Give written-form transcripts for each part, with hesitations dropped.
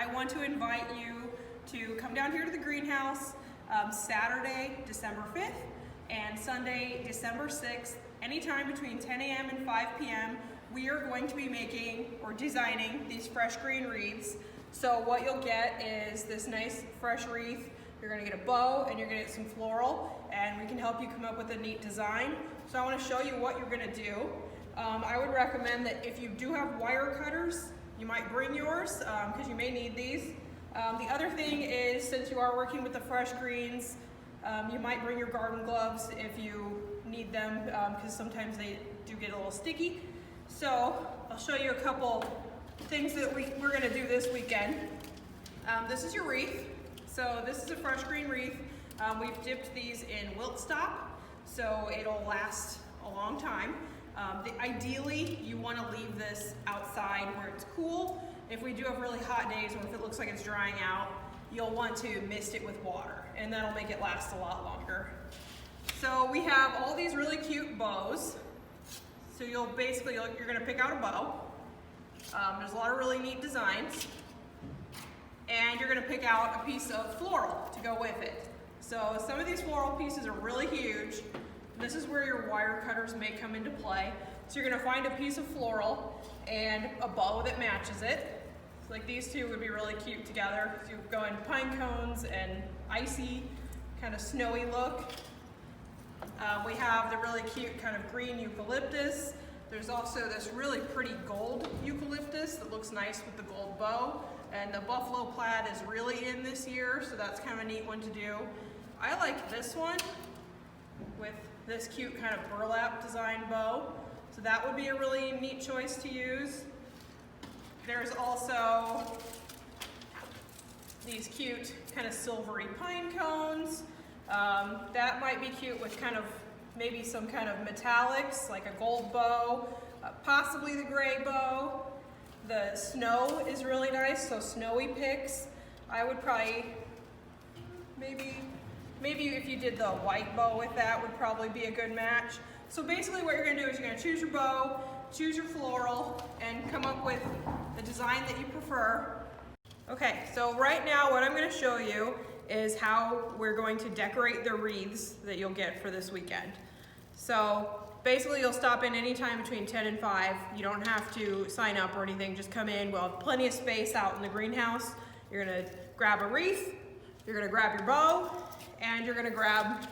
I want to invite you to come down here to the greenhouse Saturday, December 5th and Sunday, December 6th, anytime between 10 a.m. and 5 p.m. We are going to be making or designing these fresh green wreaths. So what you'll get is this nice fresh wreath. You're gonna get a bow and you're gonna get some floral, and we can help you come up with a neat design. So I wanna show you what you're gonna do. I would recommend that if you do have wire cutters, you might bring yours because you may need these. The other thing is, since you are working with the fresh greens, you might bring your garden gloves if you need them because sometimes they do get a little sticky. So I'll show you a couple things that we're going to do this weekend. This is your wreath. So this is a fresh green wreath. We've dipped these in wilt stop, so it'll last a long time. Ideally, you want to leave this outside where it's cool. If we do have really hot days, or if it looks like it's drying out, you'll want to mist it with water, and that'll make it last a lot longer. So we have all these really cute bows. So you're going to pick out a bow. There's a lot of really neat designs, and you're going to pick out a piece of floral to go with it. So some of these floral pieces are really huge. This is where your wire cutters may come into play. So you're going to find a piece of floral and a bow that matches it. So like these two would be really cute together. So you go in pine cones and icy, kind of snowy look. We have the really cute kind of green eucalyptus. There's also this really pretty gold eucalyptus that looks nice with the gold bow. And the buffalo plaid is really in this year, so that's kind of a neat one to do. I like this one with this cute kind of burlap design bow. So that would be a really neat choice to use. There's also these cute kind of silvery pine cones. That might be cute with kind of maybe some kind of metallics, like a gold bow, possibly the gray bow. The snow is really nice, so snowy picks. I would probably, maybe if you did the white bow with that would probably be a good match. So basically what you're gonna do is you're gonna choose your bow, choose your floral, and come up with the design that you prefer. Okay, so right now what I'm gonna show you is how we're going to decorate the wreaths that you'll get for this weekend. So basically you'll stop in anytime between 10 and 5. You don't have to sign up or anything, just come in. We'll have plenty of space out in the greenhouse. You're gonna grab a wreath, you're gonna grab your bow, and you're gonna grab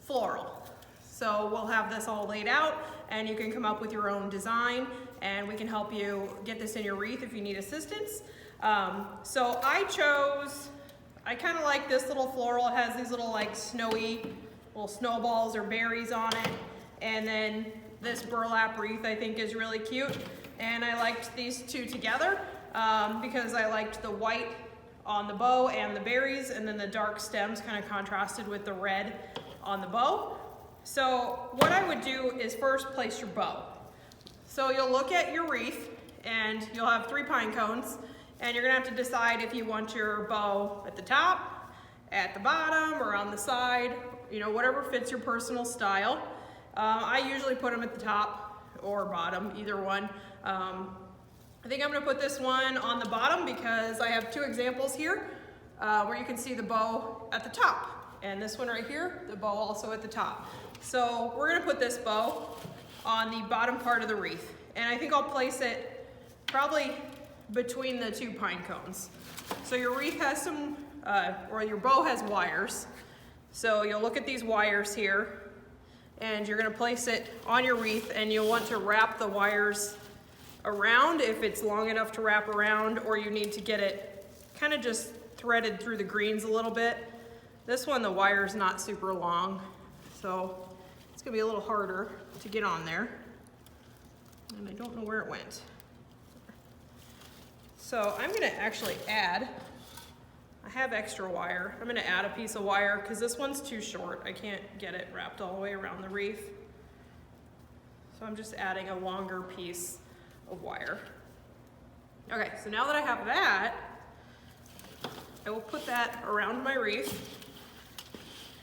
floral. So we'll have this all laid out, and you can come up with your own design, and we can help you get this in your wreath if you need assistance. So I kind of like this little floral. It has these little like snowy little snowballs or berries on it. And then this burlap wreath I think is really cute. And I liked these two together because I liked the white on the bow and the berries, and then the dark stems kind of contrasted with the red on the bow. So what I would do is first place your bow. So you'll look at your wreath and you'll have 3 pine cones, and you're gonna have to decide if you want your bow at the top, at the bottom, or on the side, you know, whatever fits your personal style. I usually put them at the top or bottom, either one. I think I'm gonna put this one on the bottom because I have 2 examples here where you can see the bow at the top. And this one right here, the bow also at the top. So we're gonna put this bow on the bottom part of the wreath. And I think I'll place it probably between the 2 pine cones. So your wreath has some, or your bow has wires. So you'll look at these wires here, and you're gonna place it on your wreath, and you'll want to wrap the wires around if it's long enough to wrap around, or you need to get it kind of just threaded through the greens a little bit. This one, the wire's not super long, so it's gonna be a little harder to get on there. And I don't know where it went. So I'm gonna actually add, I have extra wire. I'm gonna add a piece of wire because this one's too short. I can't get it wrapped all the way around the wreath. So I'm just adding a longer piece of wire. Okay, so now that I have that, I will put that around my wreath,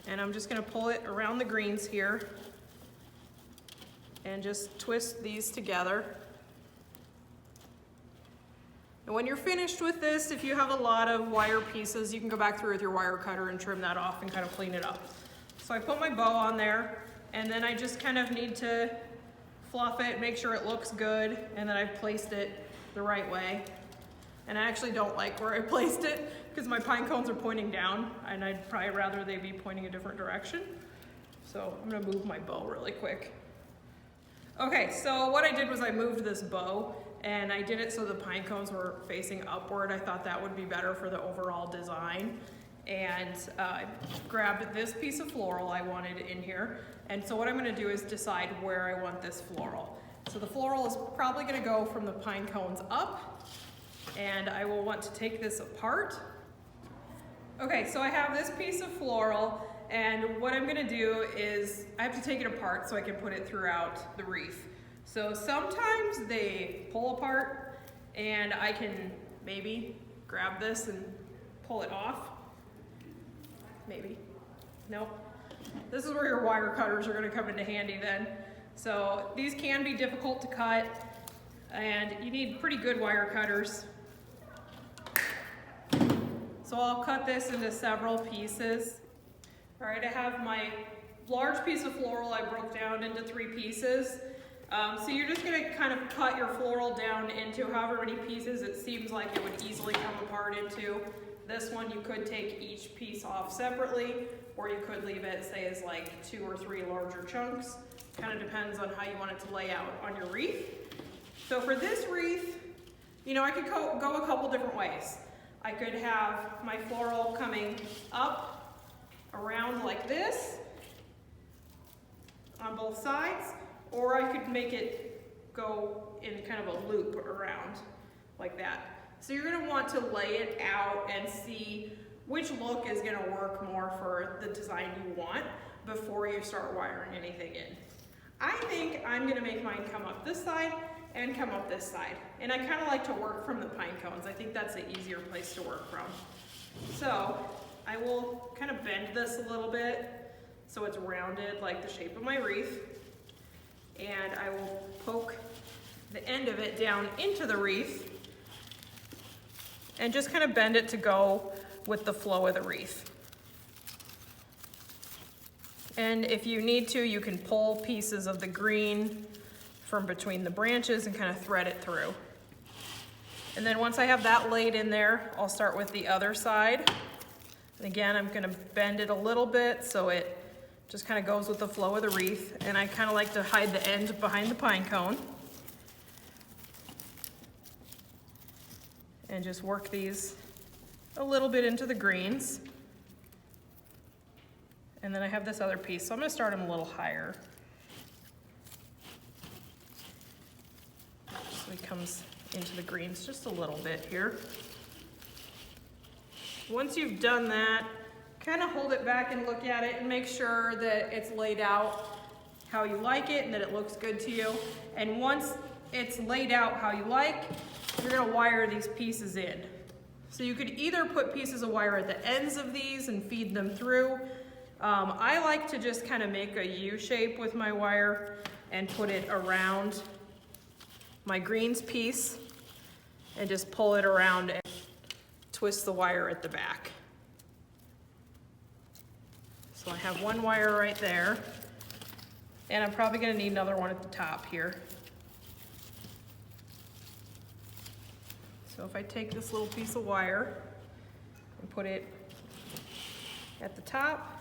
and I'm just gonna pull it around the greens here and just twist these together. And when you're finished with this, if you have a lot of wire pieces, you can go back through with your wire cutter and trim that off and kind of clean it up. So I put my bow on there, and then I just kind of need to fluff it, make sure it looks good, and then I've placed it the right way. And I actually don't like where I placed it because my pine cones are pointing down, and I'd probably rather they be pointing a different direction. So I'm gonna move my bow really quick. Okay, so what I did was I moved this bow, and I did it so the pine cones were facing upward. I thought that would be better for the overall design. And I grabbed this piece of floral I wanted in here. And so what I'm gonna do is decide where I want this floral. So the floral is probably gonna go from the pine cones up, and I will want to take this apart. Okay, so I have this piece of floral, and what I'm gonna do is I have to take it apart so I can put it throughout the wreath. So sometimes they pull apart, and I can maybe grab this and pull it off. Maybe. Nope. This is where your wire cutters are gonna come into handy then. So these can be difficult to cut, and you need pretty good wire cutters. So I'll cut this into several pieces. All right, I have my large piece of floral I broke down into 3 pieces. So you're just gonna kind of cut your floral down into however many pieces it seems like it would easily come apart into. This one you could take each piece off separately, or you could leave it, say, as like 2 or 3 larger chunks. Kind of depends on how you want it to lay out on your wreath. So for this wreath, you know, I could go a couple different ways. I could have my floral coming up around like this on both sides, or I could make it go in kind of a loop around like that. So you're gonna want to lay it out and see which look is gonna work more for the design you want before you start wiring anything in. I think I'm gonna make mine come up this side and come up this side. And I kind of like to work from the pine cones. I think that's an easier place to work from. So I will kind of bend this a little bit so it's rounded like the shape of my wreath. And I will poke the end of it down into the wreath and just kind of bend it to go with the flow of the wreath. And if you need to, you can pull pieces of the green from between the branches and kind of thread it through. And then once I have that laid in there, I'll start with the other side. And again, I'm gonna bend it a little bit so it just kind of goes with the flow of the wreath. And I kind of like to hide the end behind the pine cone. And just work these a little bit into the greens. And then I have this other piece, so I'm gonna start them a little higher. So it comes into the greens just a little bit here. Once you've done that, kind of hold it back and look at it and make sure that it's laid out how you like it and that it looks good to you. And once it's laid out how you like, you're gonna wire these pieces in. So you could either put pieces of wire at the ends of these and feed them through. I like to just kind of make a U shape with my wire and put it around my greens piece and just pull it around and twist the wire at the back. So I have one wire right there, and I'm probably gonna need another one at the top here. So if I take this little piece of wire and put it at the top,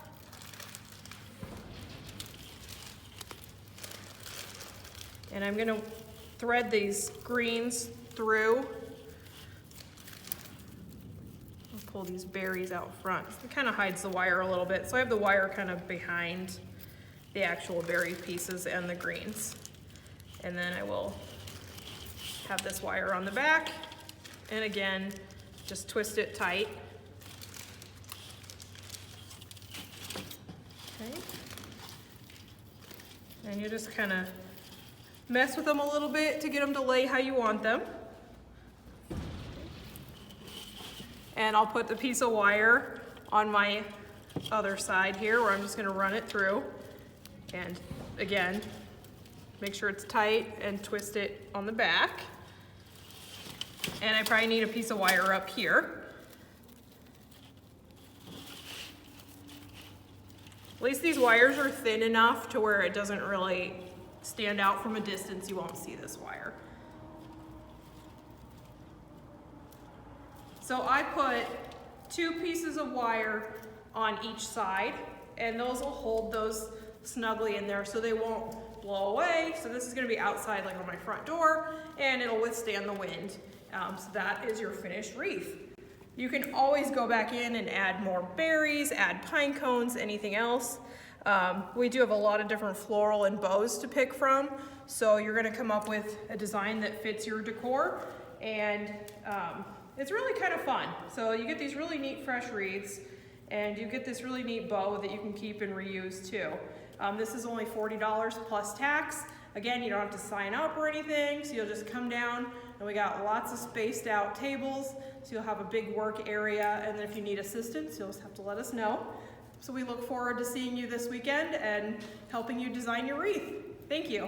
and I'm gonna thread these greens through. I'll pull these berries out front. It kind of hides the wire a little bit, so I have the wire kind of behind the actual berry pieces and the greens. And then I will have this wire on the back, and again, just twist it tight. Okay. And you just kind of mess with them a little bit to get them to lay how you want them. And I'll put the piece of wire on my other side here where I'm just gonna run it through. And again, make sure it's tight and twist it on the back. And I probably need a piece of wire up here. At least these wires are thin enough to where it doesn't really stand out from a distance. You won't see this wire. So I put 2 pieces of wire on each side, and those will hold those snugly in there so they won't blow away. So this is going to be outside, like on my front door, and it'll withstand the wind. So that is your finished wreath. You can always go back in and add more berries, add pine cones, anything else. We do have a lot of different floral and bows to pick from, so you're going to come up with a design that fits your decor, and it's really kind of fun. So you get these really neat fresh wreaths, and you get this really neat bow that you can keep and reuse too. This is only $40 plus tax. Again, you don't have to sign up or anything, so you'll just come down, and we got lots of spaced out tables, so you'll have a big work area, and then if you need assistance, you'll just have to let us know. So we look forward to seeing you this weekend and helping you design your wreath. Thank you.